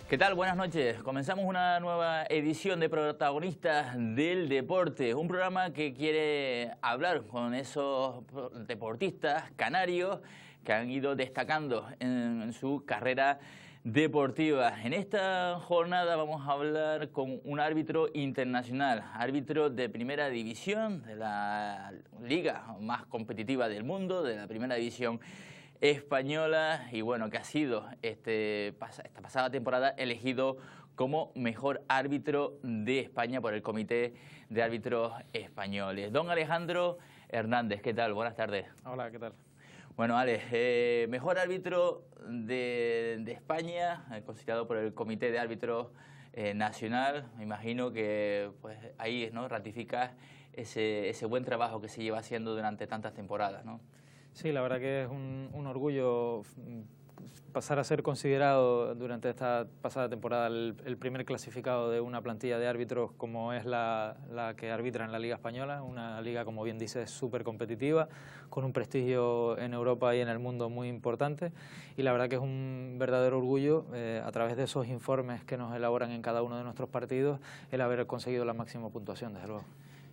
¿Qué tal? Buenas noches. Comenzamos una nueva edición de Protagonistas del Deporte, un programa que quiere hablar con esos deportistas canarios que han ido destacando en su carrera deportiva. En esta jornada vamos a hablar con un árbitro internacional, árbitro de primera división, de la liga más competitiva del mundo, de la primera división española, y bueno, que ha sido esta pasada temporada elegido como mejor árbitro de España por el Comité de Árbitros Españoles. Don Alejandro Hernández, ¿qué tal? Buenas tardes. Hola, ¿qué tal? Bueno, Ale, mejor árbitro de España, considerado por el Comité de Árbitros Nacional. Me imagino que pues ahí, ¿no?, ratificas ese buen trabajo que se lleva haciendo durante tantas temporadas, ¿no? Sí, la verdad que es un orgullo pasar a ser considerado durante esta pasada temporada el primer clasificado de una plantilla de árbitros como es la que arbitra en la Liga Española, una liga, como bien dices, súper competitiva, con un prestigio en Europa y en el mundo muy importante, y la verdad que es un verdadero orgullo, a través de esos informes que nos elaboran en cada uno de nuestros partidos, el haber conseguido la máxima puntuación, desde luego.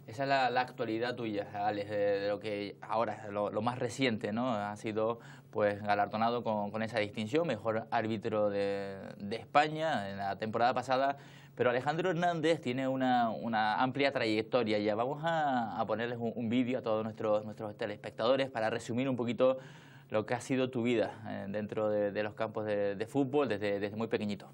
Esa es la actualidad tuya, Alex, de lo que ahora, lo más reciente, ¿no? Ha sido pues galardonado con esa distinción, mejor árbitro de España en la temporada pasada. Pero Alejandro Hernández tiene una amplia trayectoria ya. Vamos a ponerles un vídeo a todos nuestros telespectadores para resumir un poquito lo que ha sido tu vida dentro de los campos de fútbol desde muy pequeñito.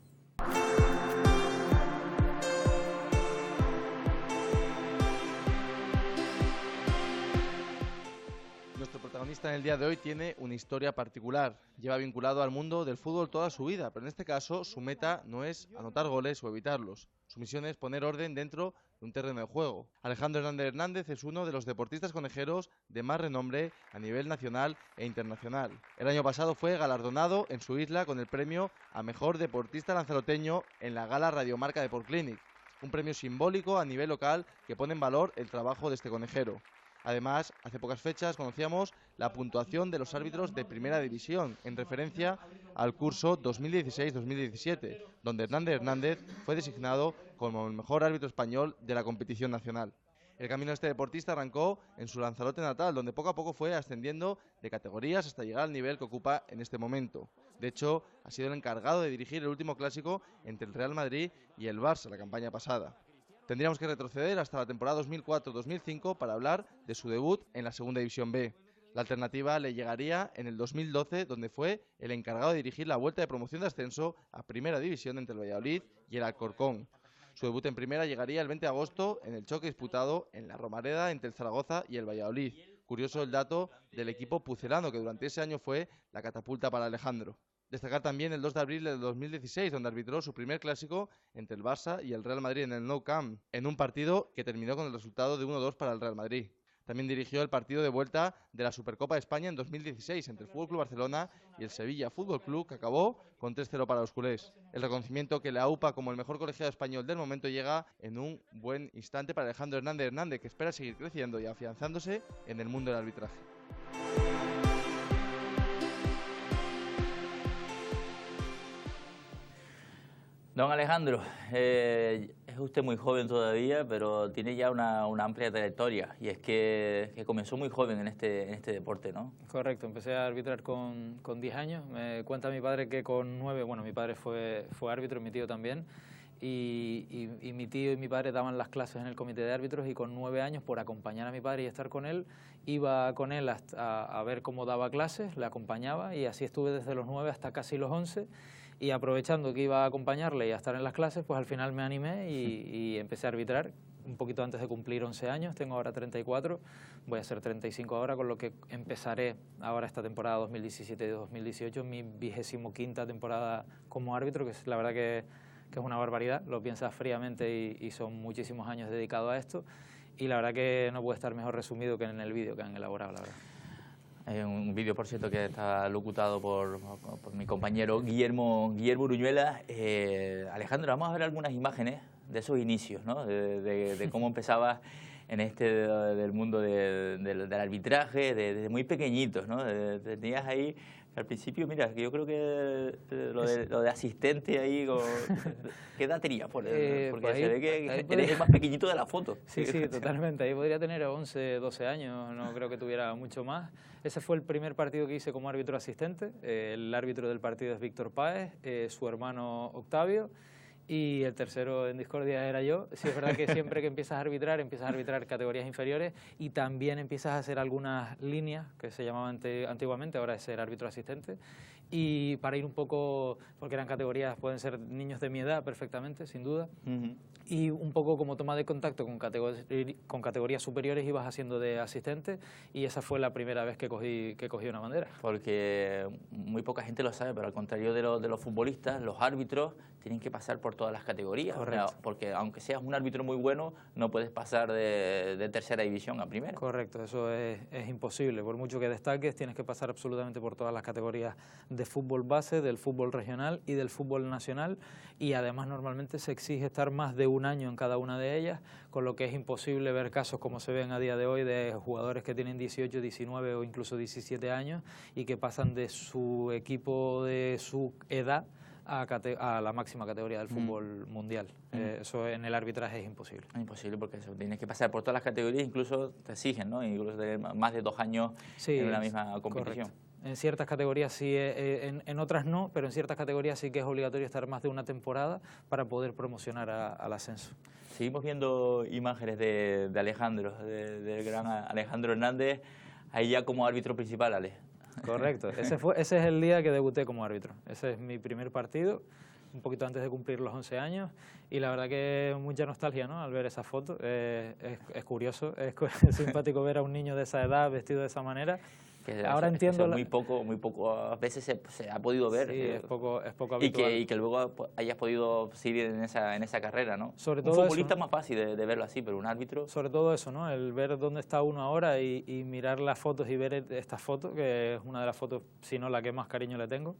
Nuestro protagonista en el día de hoy tiene una historia particular. Lleva vinculado al mundo del fútbol toda su vida, pero en este caso su meta no es anotar goles o evitarlos. Su misión es poner orden dentro de un terreno de juego. Alejandro Hernández es uno de los deportistas conejeros de más renombre a nivel nacional e internacional. El año pasado fue galardonado en su isla con el premio a mejor deportista lanzaroteño en la gala Radiomarca Deport Clinic, un premio simbólico a nivel local que pone en valor el trabajo de este conejero. Además, hace pocas fechas conocíamos la puntuación de los árbitros de Primera División, en referencia al curso 2016-2017, donde Hernández fue designado como el mejor árbitro español de la competición nacional. El camino de este deportista arrancó en su Lanzarote natal, donde poco a poco fue ascendiendo de categorías hasta llegar al nivel que ocupa en este momento. De hecho, ha sido el encargado de dirigir el último clásico entre el Real Madrid y el Barça la campaña pasada. Tendríamos que retroceder hasta la temporada 2004-2005 para hablar de su debut en la Segunda División B. La alternativa le llegaría en el 2012, donde fue el encargado de dirigir la vuelta de promoción de ascenso a Primera División entre el Valladolid y el Alcorcón. Su debut en Primera llegaría el 20 de agosto en el choque disputado en la Romareda entre el Zaragoza y el Valladolid. Curioso el dato del equipo pucelano, que durante ese año fue la catapulta para Alejandro. Destacar también el 2 de abril del 2016, donde arbitró su primer clásico entre el Barça y el Real Madrid en el Nou Camp, en un partido que terminó con el resultado de 1-2 para el Real Madrid. También dirigió el partido de vuelta de la Supercopa de España en 2016 entre el FC Barcelona y el Sevilla Fútbol Club, que acabó con 3-0 para los culés. El reconocimiento que le aupa como el mejor colegiado español del momento llega en un buen instante para Alejandro Hernández, que espera seguir creciendo y afianzándose en el mundo del arbitraje. Don Alejandro, es usted muy joven todavía, pero tiene ya una amplia trayectoria, y es que comenzó muy joven en este deporte, ¿no? Correcto, empecé a arbitrar con 10 años. Me cuenta mi padre que con 9, bueno, mi padre fue árbitro, mi tío también, y mi tío y mi padre daban las clases en el comité de árbitros, y con 9 años, por acompañar a mi padre y estar con él, iba con él a ver cómo daba clases, le acompañaba, y así estuve desde los 9 hasta casi los 11, y aprovechando que iba a acompañarle y a estar en las clases, pues al final me animé y empecé a arbitrar un poquito antes de cumplir 11 años, tengo ahora 34, voy a hacer 35 ahora, con lo que empezaré ahora esta temporada 2017-2018, mi 25ª temporada como árbitro, que es la verdad que es una barbaridad, lo piensas fríamente y son muchísimos años dedicados a esto, y la verdad que no puede estar mejor resumido que en el vídeo que han elaborado, la verdad. Un vídeo, por cierto, que está locutado por mi compañero Guillermo Uruñuela. Alejandro, vamos a ver algunas imágenes de esos inicios, ¿no? De cómo empezabas en del mundo del arbitraje, desde muy pequeñitos, ¿no? Tenías ahí Al principio, mira, que yo creo que lo de asistente ahí, ¿qué edad tenía? Porque pues se ve que eres el más pequeñito de la foto. Sí, sí, totalmente. Ahí podría tener 11, 12 años, no creo que tuviera mucho más. Ese fue el primer partido que hice como árbitro asistente. El árbitro del partido es Víctor Páez, su hermano Octavio, y el tercero en discordia era yo. Sí, es verdad que siempre que empiezas a arbitrar categorías inferiores y también empiezas a hacer algunas líneas que se llamaban antiguamente, ahora es ser árbitro asistente. Y para ir un poco, porque eran categorías, pueden ser niños de mi edad perfectamente, sin duda, y un poco como toma de contacto con categorías superiores ibas haciendo de asistente, y esa fue la primera vez que cogí una bandera. Porque muy poca gente lo sabe, pero al contrario de los futbolistas, los árbitros tienen que pasar por todas las categorías. Correcto. O sea, porque aunque seas un árbitro muy bueno, no puedes pasar de tercera división a primera. Correcto, eso es imposible. Por mucho que destaques, tienes que pasar absolutamente por todas las categorías de fútbol base, del fútbol regional y del fútbol nacional, y además normalmente se exige estar más de un año en cada una de ellas, con lo que es imposible ver casos como se ven a día de hoy de jugadores que tienen 18, 19 o incluso 17 años y que pasan de su equipo de su edad a la máxima categoría del fútbol mundial. Eso en el arbitraje es imposible. Es imposible porque eso, tienes que pasar por todas las categorías, incluso te exigen, ¿no? Incluso tener más de 2 años en una misma competición. Correcto. En ciertas categorías sí, en otras no, pero en ciertas categorías sí que es obligatorio estar más de una temporada para poder promocionar al ascenso. Seguimos viendo imágenes de Alejandro, del gran Alejandro Hernández, ahí ya como árbitro principal, Ale. Correcto, ese es el día que debuté como árbitro. Ese es mi primer partido, un poquito antes de cumplir los 11 años, y la verdad que mucha nostalgia, ¿no?, al ver esa foto. Es curioso, es simpático ver a un niño de esa edad vestido de esa manera. Ahora entiendo... Muy poco veces se ha podido ver. Sí, es poco habitual. Y que luego hayas podido seguir en esa carrera, ¿no? Sobre todo un futbolista eso, ¿no? Es más fácil de verlo así, pero un árbitro... Sobre todo eso, ¿no? El ver dónde está uno ahora y mirar las fotos y ver esta foto, que es una de las fotos, si no la que más cariño le tengo.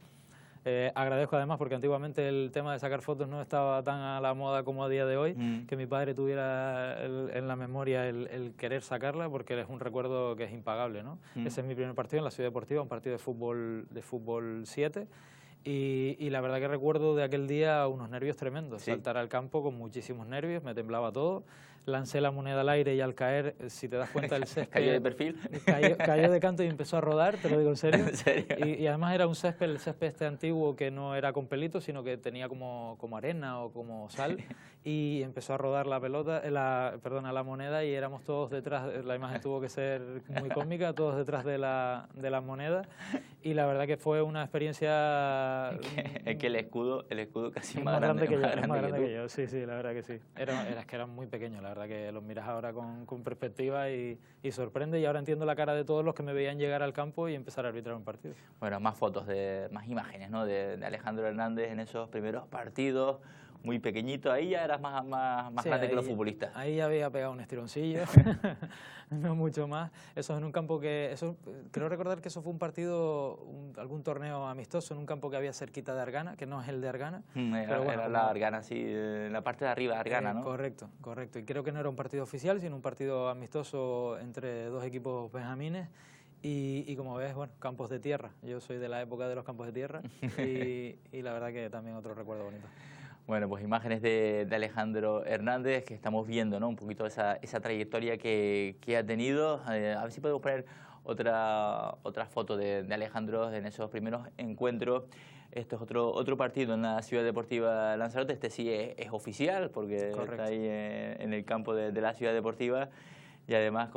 Agradezco además porque antiguamente el tema de sacar fotos no estaba tan a la moda como a día de hoy, que mi padre tuviera en la memoria el querer sacarla, porque es un recuerdo que es impagable, ¿no? Ese es mi primer partido en la Ciudad Deportiva, un partido de fútbol 7, y la verdad que recuerdo de aquel día unos nervios tremendos. ¿Sí? Saltar al campo con muchísimos nervios, me temblaba todo. Lancé la moneda al aire y al caer, si te das cuenta, el césped... ¿Cayó de perfil? Cayó de canto y empezó a rodar, te lo digo en serio. ¿En serio? Y además era un césped, el césped este antiguo que no era con pelitos, sino que tenía como arena o como sal. Y empezó a rodar la pelota, la moneda, y éramos todos detrás, la imagen tuvo que ser muy cómica, todos detrás de la moneda. Y la verdad que fue una experiencia... Es que el escudo casi es más grande que yo. Sí, la verdad que sí. Es que era muy pequeño, la verdad que los miras ahora con perspectiva y sorprende, y ahora entiendo la cara de todos los que me veían llegar al campo y empezar a arbitrar un partido. Bueno, más fotos, más imágenes, ¿no?, de Alejandro Hernández en esos primeros partidos, muy pequeñito. Ahí ya eras más grande que los futbolistas. Ahí ya había pegado un estironcillo, no mucho más. Eso en un campo creo recordar que eso fue un partido, algún torneo amistoso en un campo que había cerquita de Argana, que no es el de Argana. Era la Argana, sí, en la parte de arriba de Argana, ¿no? Correcto. Y creo que no era un partido oficial, sino un partido amistoso entre dos equipos benjamines. Y como ves, bueno, campos de tierra. Yo soy de la época de los campos de tierra y la verdad que también otro recuerdo bonito. Bueno, pues imágenes de Alejandro Hernández, que estamos viendo, ¿no?, un poquito esa trayectoria que ha tenido. A ver si podemos poner otra foto de Alejandro en esos primeros encuentros. Esto es otro partido en la Ciudad Deportiva Lanzarote. Este sí es oficial, porque Correcto. Está ahí en el campo de la Ciudad Deportiva, y además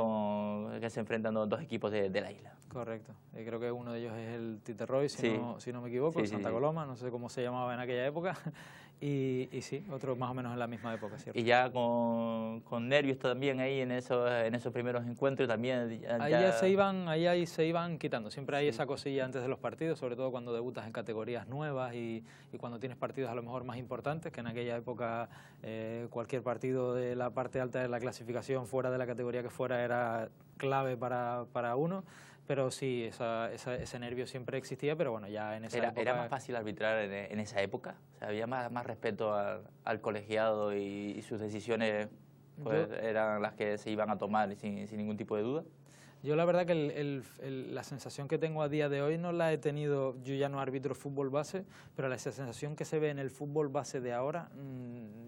que se enfrentan dos equipos de la isla. Correcto. Creo que uno de ellos es el Tite Roy, si no me equivoco, Santa Coloma, no sé cómo se llamaba en aquella época. Y sí, otro más o menos en la misma época, ¿cierto? Y ya con nervios también ahí en esos primeros encuentros también. Ahí se iban quitando. Siempre hay esa cosilla antes de los partidos, sobre todo cuando debutas en categorías nuevas y cuando tienes partidos a lo mejor más importantes, que en aquella época cualquier partido de la parte alta de la clasificación, fuera de la categoría que fuera, era clave para uno. Pero sí, ese nervio siempre existía, pero bueno, ya en esa época... ¿Era más fácil arbitrar en esa época? O sea, ¿había más respeto al colegiado y sus decisiones eran las que se iban a tomar sin ningún tipo de duda? Yo la verdad que la sensación que tengo a día de hoy no la he tenido, yo ya no arbitro fútbol base, pero la sensación que se ve en el fútbol base de ahora,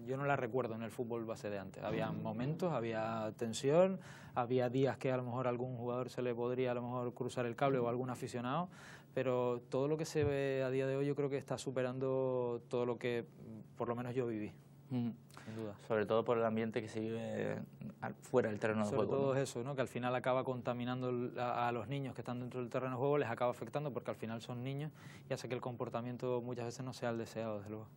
yo no la recuerdo en el fútbol base de antes. Había momentos, había tensión, había días que a lo mejor a algún jugador se le podría a lo mejor cruzar el cable o algún aficionado, pero todo lo que se ve a día de hoy yo creo que está superando todo lo que por lo menos yo viví. Sin duda. Sobre todo por el ambiente que se vive fuera del terreno de juego. Sobre todo eso, ¿no? Que al final acaba contaminando a los niños que están dentro del terreno de juego, les acaba afectando porque al final son niños y hace que el comportamiento muchas veces no sea el deseado, desde luego.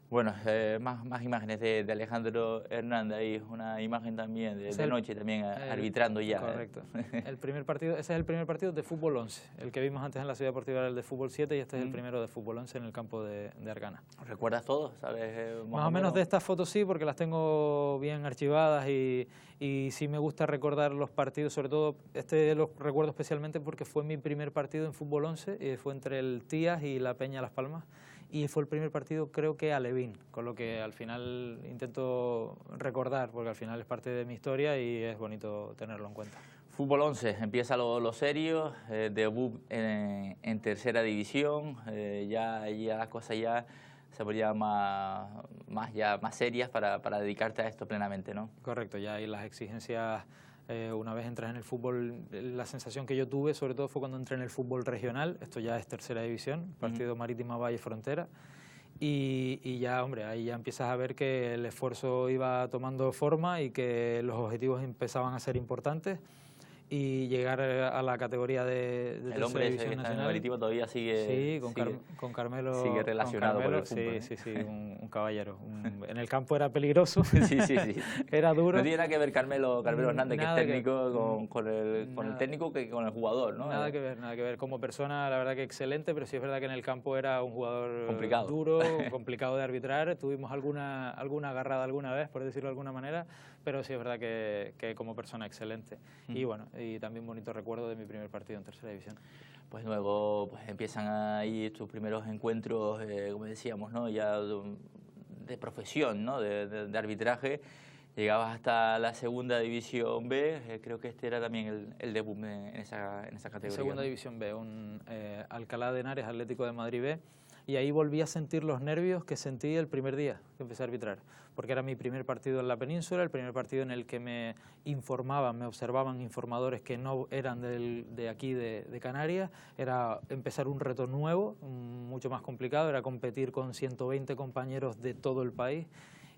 Bueno, más imágenes de Alejandro Hernández, ahí una imagen también de noche, también arbitrando ya. Correcto. El primer partido, ese es el primer partido de fútbol 11, el que vimos antes en la Ciudad Deportiva era el de fútbol 7 y este es el primero de fútbol 11 en el campo de Argana. ¿Recuerdas todo? ¿Sabes? Más o menos de estas fotos sí, porque las tengo bien archivadas y sí me gusta recordar los partidos, sobre todo este los recuerdo especialmente porque fue mi primer partido en fútbol 11, fue entre el Tías y la Peña Las Palmas. Y fue el primer partido creo que alevín, con lo que al final intento recordar, porque al final es parte de mi historia y es bonito tenerlo en cuenta. Fútbol 11, empieza lo serio, debut en tercera división, ya las cosas ya se ponían más serias para dedicarte a esto plenamente, ¿no? Correcto, ya hay las exigencias. Una vez entras en el fútbol, la sensación que yo tuve sobre todo fue cuando entré en el fútbol regional, esto ya es tercera división, partido Marítima Valle Frontera, y ya, hombre, ahí ya empiezas a ver que el esfuerzo iba tomando forma y que los objetivos empezaban a ser importantes. Y llegar a la categoría de el hombre división que está nacional. en el Marítimo todavía sigue, con Carmelo sigue relacionado con el fútbol. Sí, un caballero. En el campo era peligroso, sí. Era duro. No tiene nada que ver Carmelo Hernández, que es técnico, con el técnico que con el jugador, ¿no? Nada que ver. Como persona, la verdad que excelente, pero sí es verdad que en el campo era un jugador complicado. Duro, complicado de arbitrar. Tuvimos alguna agarrada alguna vez, por decirlo de alguna manera, pero sí es verdad que como persona excelente. Y bueno, y también bonito recuerdo de mi primer partido en tercera división. Pues luego empiezan ahí tus primeros encuentros, como decíamos, ¿no? Ya de profesión, ¿no? De arbitraje. Llegabas hasta la segunda división B, creo que este era también el debut en esa categoría. Segunda división B, un Alcalá de Henares, Atlético de Madrid B. Y ahí volví a sentir los nervios que sentí el primer día que empecé a arbitrar, porque era mi primer partido en la península, el primer partido en el que me informaban, me observaban informadores que no eran de aquí, de Canarias. Era empezar un reto nuevo, mucho más complicado, era competir con 120 compañeros de todo el país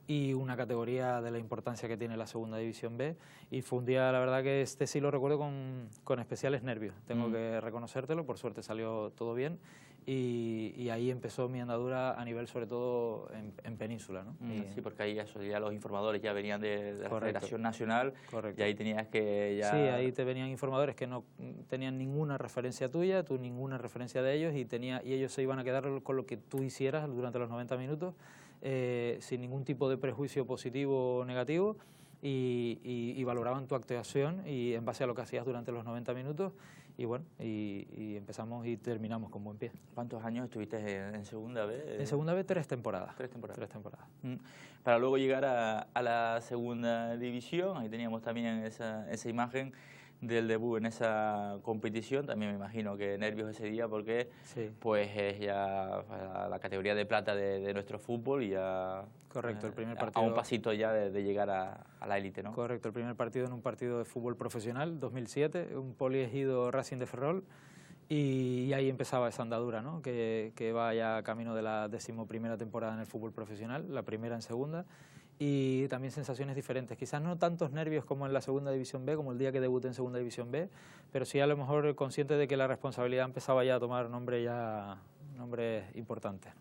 y una categoría de la importancia que tiene la segunda división B, y fue un día, la verdad que este sí lo recuerdo con especiales nervios, tengo que reconocértelo, por suerte salió todo bien, y ahí empezó mi andadura a nivel sobre todo en península, ¿no? Sí, porque ahí ya los informadores ya venían de la Federación Nacional. Correcto. Y ahí tenías que ya... Sí, ahí te venían informadores que no tenían ninguna referencia tuya, tú ninguna referencia de ellos, y ellos se iban a quedar con lo que tú hicieras durante los 90 minutos, sin ningún tipo de prejuicio positivo o negativo, y valoraban tu actuación y en base a lo que hacías durante los 90 minutos, y bueno, y empezamos y terminamos con buen pie. ¿Cuántos años estuviste en segunda B? En segunda B 3 temporadas. 3 temporadas. 3 temporadas. Para luego llegar a la segunda división, ahí teníamos también esa imagen del debut en esa competición. También me imagino que nervios ese día porque pues es ya la categoría de plata de nuestro fútbol y ya... Correcto, el primer partido... A un pasito ya de llegar a la élite, ¿no? Correcto, el primer partido en un partido de fútbol profesional, 2007, un poliegido Racing de Ferrol, y ahí empezaba esa andadura, ¿no? Que va ya camino de la 11ª temporada en el fútbol profesional, la primera en segunda, y también sensaciones diferentes. Quizás no tantos nervios como en la segunda división B, como el día que debuté en segunda división B, pero sí a lo mejor consciente de que la responsabilidad empezaba ya a tomar nombres importantes.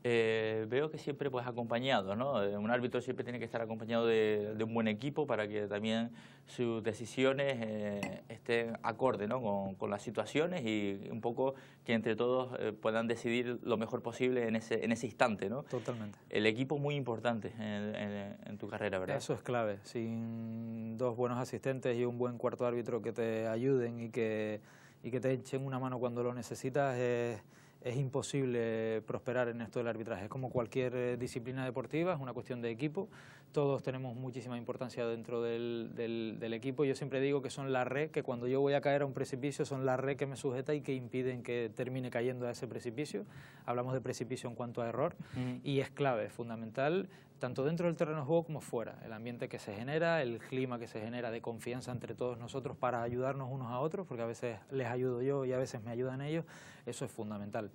Veo que siempre pues acompañado, ¿no? Un árbitro siempre tiene que estar acompañado de un buen equipo para que también sus decisiones estén acorde, ¿no? con las situaciones y un poco que entre todos puedan decidir lo mejor posible en ese instante, ¿no? Totalmente. El equipo es muy importante en tu carrera, ¿verdad? Eso es clave. Sin dos buenos asistentes y un buen cuarto árbitro que te ayuden y que te echen una mano cuando lo necesitas, es es imposible prosperar en esto del arbitraje. Es como cualquier disciplina deportiva, es una cuestión de equipo. Todos tenemos muchísima importancia dentro del equipo. Yo siempre digo que son la red, que cuando yo voy a caer a un precipicio son la red que me sujeta y que impiden que termine cayendo a ese precipicio. Hablamos de precipicio en cuanto a error y es clave, es fundamental, tanto dentro del terreno de juego como fuera. El ambiente que se genera, el clima que se genera de confianza entre todos nosotros para ayudarnos unos a otros, porque a veces les ayudo yo y a veces me ayudan ellos, eso es fundamental.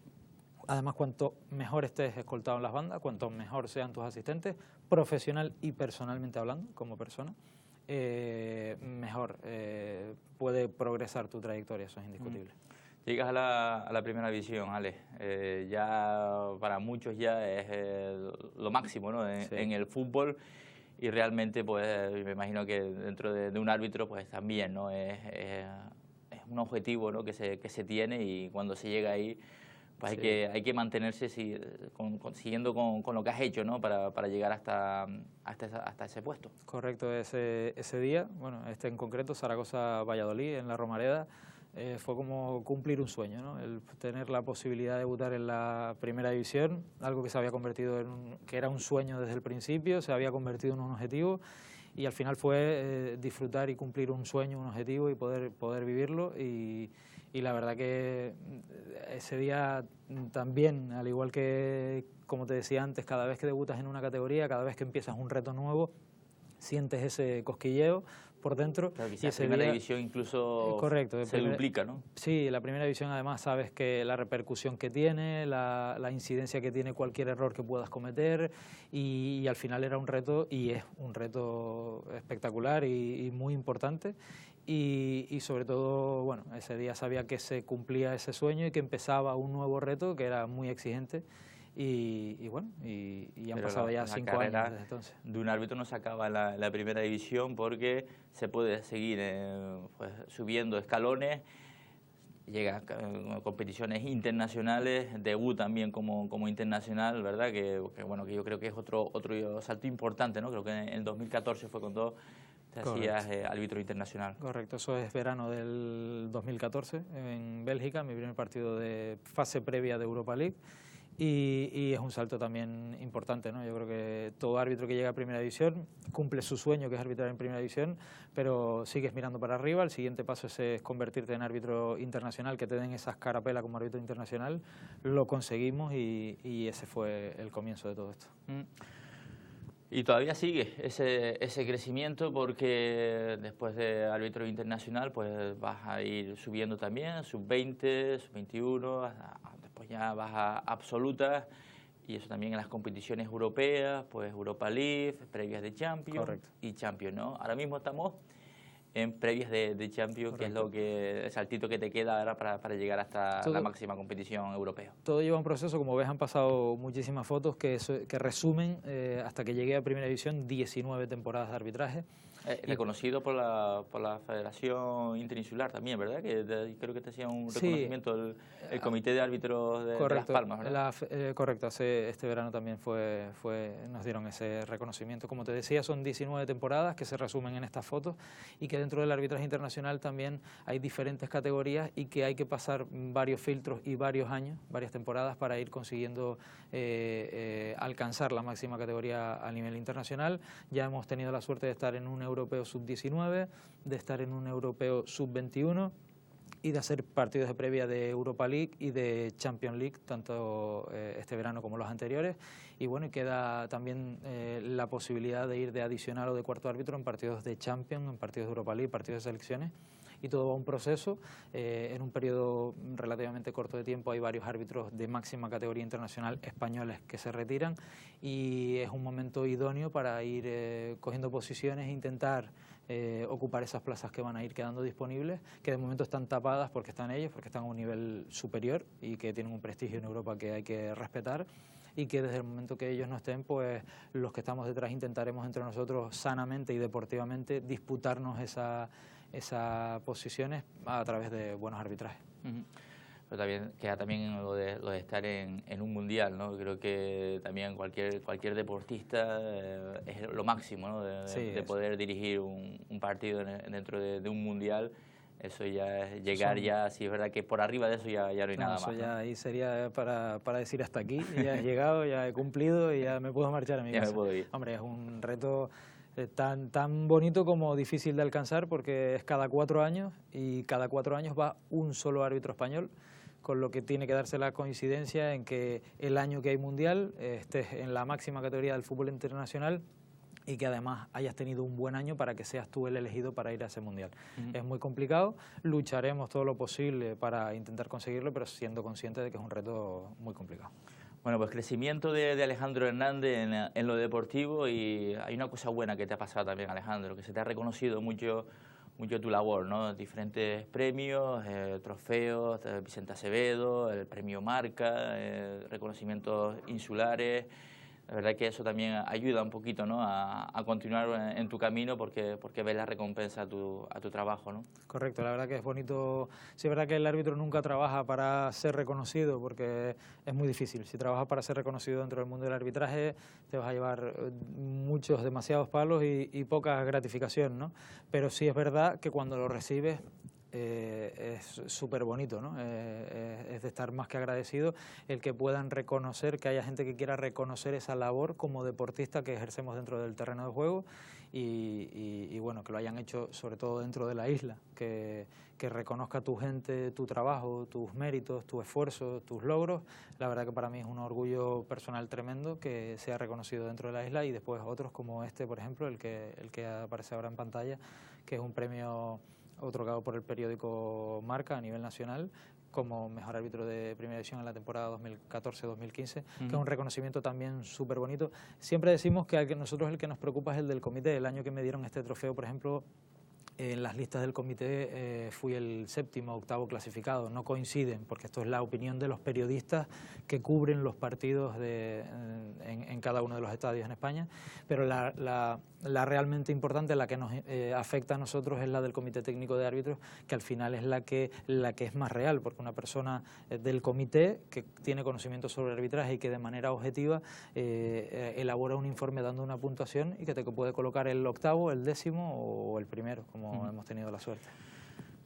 Además, cuanto mejor estés escoltado en las bandas, cuanto mejor sean tus asistentes, profesional y personalmente hablando, como persona, mejor puede progresar tu trayectoria, eso es indiscutible. Llegas a la primera división, Ale. Ya para muchos ya es lo máximo, ¿no? En el fútbol, y realmente pues me imagino que dentro de un árbitro pues también, ¿no? Es un objetivo, ¿no? que se tiene, y cuando se llega ahí pues hay que mantenerse siguiendo con lo que has hecho, ¿no? para llegar hasta ese puesto. Correcto, ese día, bueno, en concreto, Zaragoza-Valladolid, en la Romareda, fue como cumplir un sueño, ¿no? El tener la posibilidad de debutar en la primera división, algo que se había convertido que era un sueño desde el principio, se había convertido en un objetivo, y al final fue disfrutar y cumplir un sueño, un objetivo, y poder vivirlo. Y la verdad que ese día también, al igual que, como te decía antes, cada vez que debutas en una categoría, cada vez que empiezas un reto nuevo, sientes ese cosquilleo por dentro. Claro, quizás la primera división incluso se duplica, ¿no? Sí, la primera división además sabes que la repercusión que tiene, la incidencia que tiene cualquier error que puedas cometer, y al final era un reto, y es un reto espectacular y muy importante. Y sobre todo, bueno, ese día sabía que se cumplía ese sueño y que empezaba un nuevo reto que era muy exigente. Y bueno, y han pasado ya 5 años desde entonces. De un árbitro no se acaba la primera división, porque se puede seguir pues, subiendo escalones, llega a competiciones internacionales, debut también como internacional, ¿verdad? Que bueno, que yo creo que es otro salto importante, ¿no? Creo que en el 2014 fue cuando te hacías árbitro internacional. Correcto, eso es verano del 2014 en Bélgica, mi primer partido de fase previa de Europa League. Y es un salto también importante, ¿no? Yo creo que todo árbitro que llega a Primera División cumple su sueño, que es arbitrar en Primera División, pero sigues mirando para arriba. El siguiente paso es convertirte en árbitro internacional, que te den esa escarapela como árbitro internacional. Lo conseguimos y ese fue el comienzo de todo esto. Y todavía sigue ese crecimiento, porque después de árbitro internacional pues vas a ir subiendo también, sub-20, sub-21, después ya vas a absolutas, y eso también en las competiciones europeas, pues Europa League, previas de Champions. Correcto. Y Champions, ¿no? Ahora mismo estamos en previas de Champions, Correcto. que es el saltito que te queda ahora para llegar hasta la máxima competición europea. Todo lleva un proceso, como ves, han pasado muchísimas fotos que resumen, hasta que llegué a Primera División, 19 temporadas de arbitraje. Reconocido por la Federación Interinsular también, ¿verdad? Que creo que te hacía un reconocimiento el Comité de Árbitros de Las Palmas, ¿verdad? Correcto, este verano también nos dieron ese reconocimiento. Como te decía, son 19 temporadas que se resumen en estas fotos, y que dentro del arbitraje internacional también hay diferentes categorías, y que hay que pasar varios filtros y varios años, varias temporadas, para ir consiguiendo alcanzar la máxima categoría a nivel internacional. Ya hemos tenido la suerte de estar en un europeo sub-19, de estar en un europeo sub-21 y de hacer partidos de previa de Europa League y de Champions League, tanto este verano como los anteriores. Y bueno, queda también la posibilidad de ir de adicional o de cuarto árbitro en partidos de Champions, en partidos de Europa League, partidos de selecciones. Y todo va a un proceso. En un periodo relativamente corto de tiempo hay varios árbitros de máxima categoría internacional españoles que se retiran, y es un momento idóneo para ir cogiendo posiciones e intentar ocupar esas plazas que van a ir quedando disponibles, que de momento están tapadas porque están ellos, porque están a un nivel superior y que tienen un prestigio en Europa que hay que respetar, y que desde el momento que ellos no estén, pues los que estamos detrás intentaremos entre nosotros sanamente y deportivamente disputarnos esas posiciones a través de buenos arbitrajes. Pero también queda también lo de estar en un mundial, ¿no? Creo que también cualquier deportista es lo máximo, ¿no? De poder dirigir un partido dentro de un mundial. Eso ya es llegar ya, sí es verdad que por arriba de eso ya no hay nada más. Eso ya ahí sería para decir hasta aquí, ya he llegado, ya he cumplido y ya me puedo marchar a mi casa. Ya me puedo ir. Hombre, es un reto tan bonito como difícil de alcanzar, porque es cada 4 años y cada 4 años va un solo árbitro español, con lo que tiene que darse la coincidencia en que el año que hay mundial estés en la máxima categoría del fútbol internacional y que además hayas tenido un buen año para que seas tú el elegido para ir a ese mundial. Es muy complicado, lucharemos todo lo posible para intentar conseguirlo, pero siendo conscientes de que es un reto muy complicado. Bueno, pues crecimiento de Alejandro Hernández en lo deportivo, y hay una cosa buena que te ha pasado también, Alejandro, que se te ha reconocido mucho tu labor, ¿no? Diferentes premios, trofeos, Vicente Acevedo, el premio Marca, reconocimientos insulares. La verdad que eso también ayuda un poquito, ¿no?, a continuar en tu camino, porque ves la recompensa a tu trabajo, ¿no? Correcto, la verdad que es bonito. Sí, es verdad que el árbitro nunca trabaja para ser reconocido, porque es muy difícil. Si trabajas para ser reconocido dentro del mundo del arbitraje, te vas a llevar demasiados palos y poca gratificación, ¿no? Pero sí es verdad que cuando lo recibes es súper bonito, ¿no? Es de estar más que agradecido el que puedan reconocer, que haya gente que quiera reconocer esa labor como deportista que ejercemos dentro del terreno de juego y bueno, que lo hayan hecho sobre todo dentro de la isla, que reconozca tu gente, tu trabajo, tus méritos, tu esfuerzo, tus logros. La verdad que para mí es un orgullo personal tremendo que sea reconocido dentro de la isla, y después otros como este, por ejemplo, el que aparece ahora en pantalla, que es un premio otorgado por el periódico Marca a nivel nacional como mejor árbitro de primera división en la temporada 2014-2015, que es un reconocimiento también súper bonito. Siempre decimos que a nosotros el que nos preocupa es el del comité. El año que me dieron este trofeo, por ejemplo, en las listas del comité fui el 7º o 8º clasificado. No coinciden, porque esto es la opinión de los periodistas que cubren los partidos en cada uno de los estadios en España, pero la realmente importante, la que nos afecta a nosotros, es la del comité técnico de árbitros, que al final es la que es más real, porque una persona del comité que tiene conocimiento sobre arbitraje y que de manera objetiva elabora un informe dando una puntuación y que te puede colocar el 8º, el 10º o el primero, como hemos tenido la suerte.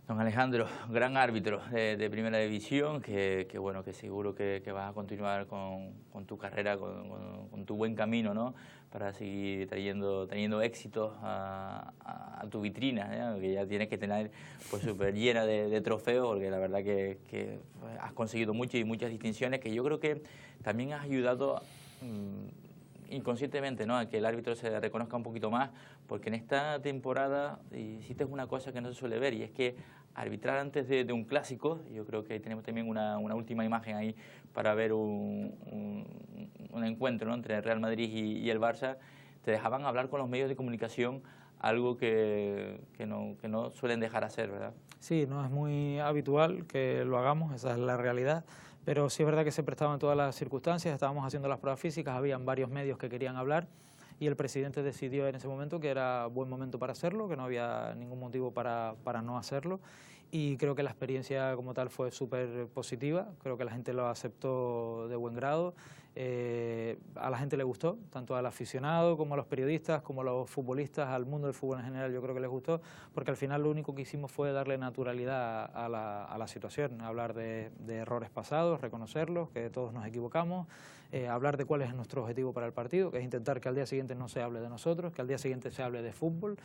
Don Alejandro, gran árbitro de primera división, que bueno, que seguro que vas a continuar con tu carrera, con tu buen camino, ¿no?, para seguir teniendo éxitos a tu vitrina, ¿eh?, que ya tienes que tener pues súper llena de trofeos, porque la verdad que has conseguido mucho y muchas distinciones, que yo creo que también has ayudado inconscientemente, ¿no?, a que el árbitro se reconozca un poquito más, porque en esta temporada hiciste una cosa que no se suele ver, y es que arbitrar antes de un clásico, yo creo que tenemos también una última imagen ahí para ver un encuentro, ¿no?, entre el Real Madrid y el Barça. Te dejaban hablar con los medios de comunicación, algo que no suelen dejar hacer, ¿verdad? Sí, no es muy habitual que lo hagamos, esa es la realidad. Pero sí es verdad que se prestaban todas las circunstancias, estábamos haciendo las pruebas físicas, habían varios medios que querían hablar y el presidente decidió en ese momento que era buen momento para hacerlo, que no había ningún motivo para no hacerlo, y creo que la experiencia como tal fue súper positiva, creo que la gente lo aceptó de buen grado. A la gente le gustó, tanto al aficionado como a los periodistas, como a los futbolistas, al mundo del fútbol en general. Yo creo que les gustó, porque al final lo único que hicimos fue darle naturalidad a la situación, hablar de errores pasados, reconocerlos, que todos nos equivocamos, hablar de cuál es nuestro objetivo para el partido, que es intentar que al día siguiente no se hable de nosotros, que al día siguiente se hable de fútbol,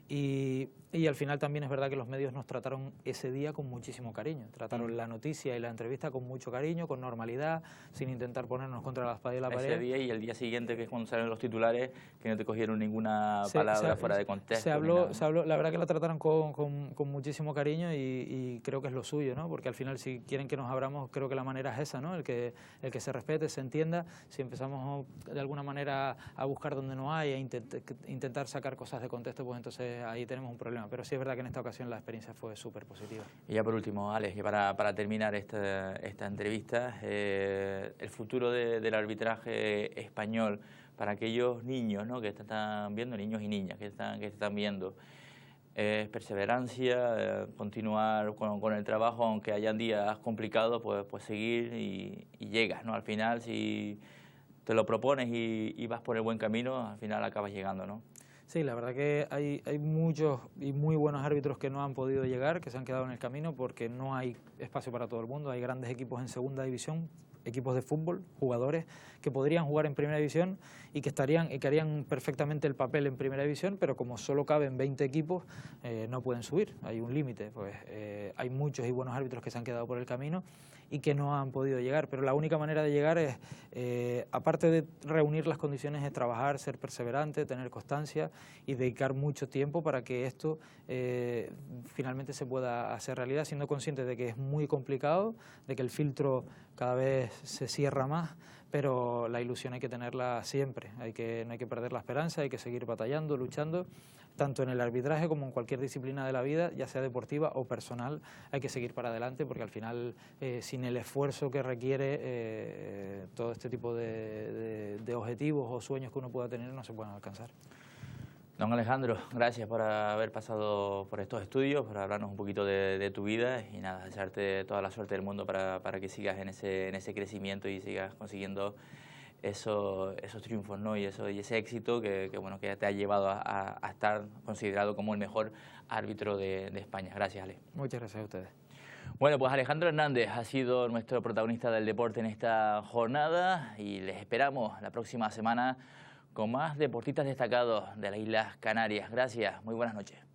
y al final también es verdad que los medios nos trataron ese día con muchísimo cariño, trataron la noticia y la entrevista con mucho cariño, con normalidad, sin intentar ponernos contra la espada y la pared. Ese día y el día siguiente, que es cuando salen los titulares, que no te cogieron ninguna palabra fuera de contexto. Se habló, la verdad que la trataron con muchísimo cariño y creo que es lo suyo, ¿no? Porque al final, si quieren que nos abramos, creo que la manera es esa, ¿no? El que se respete, se entienda. Si empezamos de alguna manera a buscar donde no hay, a intentar sacar cosas de contexto, pues entonces ahí tenemos un problema. Pero sí es verdad que en esta ocasión la experiencia fue súper positiva. Y ya por último, Alex, y para terminar esta entrevista, el futuro del arbitraje español para aquellos niños, ¿no?, que te están viendo, niños y niñas que te están viendo, es perseverancia, continuar con el trabajo, aunque hayan días complicados, pues seguir y llegas, ¿no? Al final, si te lo propones y vas por el buen camino, al final acabas llegando, ¿no? Sí, la verdad que hay muchos y muy buenos árbitros que no han podido llegar, que se han quedado en el camino porque no hay espacio para todo el mundo. Hay grandes equipos en segunda división, equipos de fútbol, jugadores que podrían jugar en primera división y que harían perfectamente el papel en primera división, pero como solo caben 20 equipos, no pueden subir, hay un límite. Pues hay muchos y buenos árbitros que se han quedado por el camino y que no han podido llegar, pero la única manera de llegar es, aparte de reunir las condiciones, es trabajar, ser perseverante, tener constancia y dedicar mucho tiempo para que esto finalmente se pueda hacer realidad, siendo consciente de que es muy complicado, de que el filtro cada vez se cierra más, pero la ilusión hay que tenerla siempre, no hay que perder la esperanza, hay que seguir batallando, luchando, tanto en el arbitraje como en cualquier disciplina de la vida, ya sea deportiva o personal, hay que seguir para adelante porque al final, sin el esfuerzo que requiere todo este tipo de objetivos o sueños que uno pueda tener, no se pueden alcanzar. Don Alejandro, gracias por haber pasado por estos estudios, por hablarnos un poquito de tu vida y nada, desearte toda la suerte del mundo para que sigas en ese crecimiento y sigas consiguiendo esos triunfos, ¿no? y ese éxito que te ha llevado a estar considerado como el mejor árbitro de España. Gracias, Ale. Muchas gracias a ustedes. Bueno, pues Alejandro Hernández ha sido nuestro protagonista del deporte en esta jornada y les esperamos la próxima semana con más deportistas destacados de las Islas Canarias. Gracias, muy buenas noches.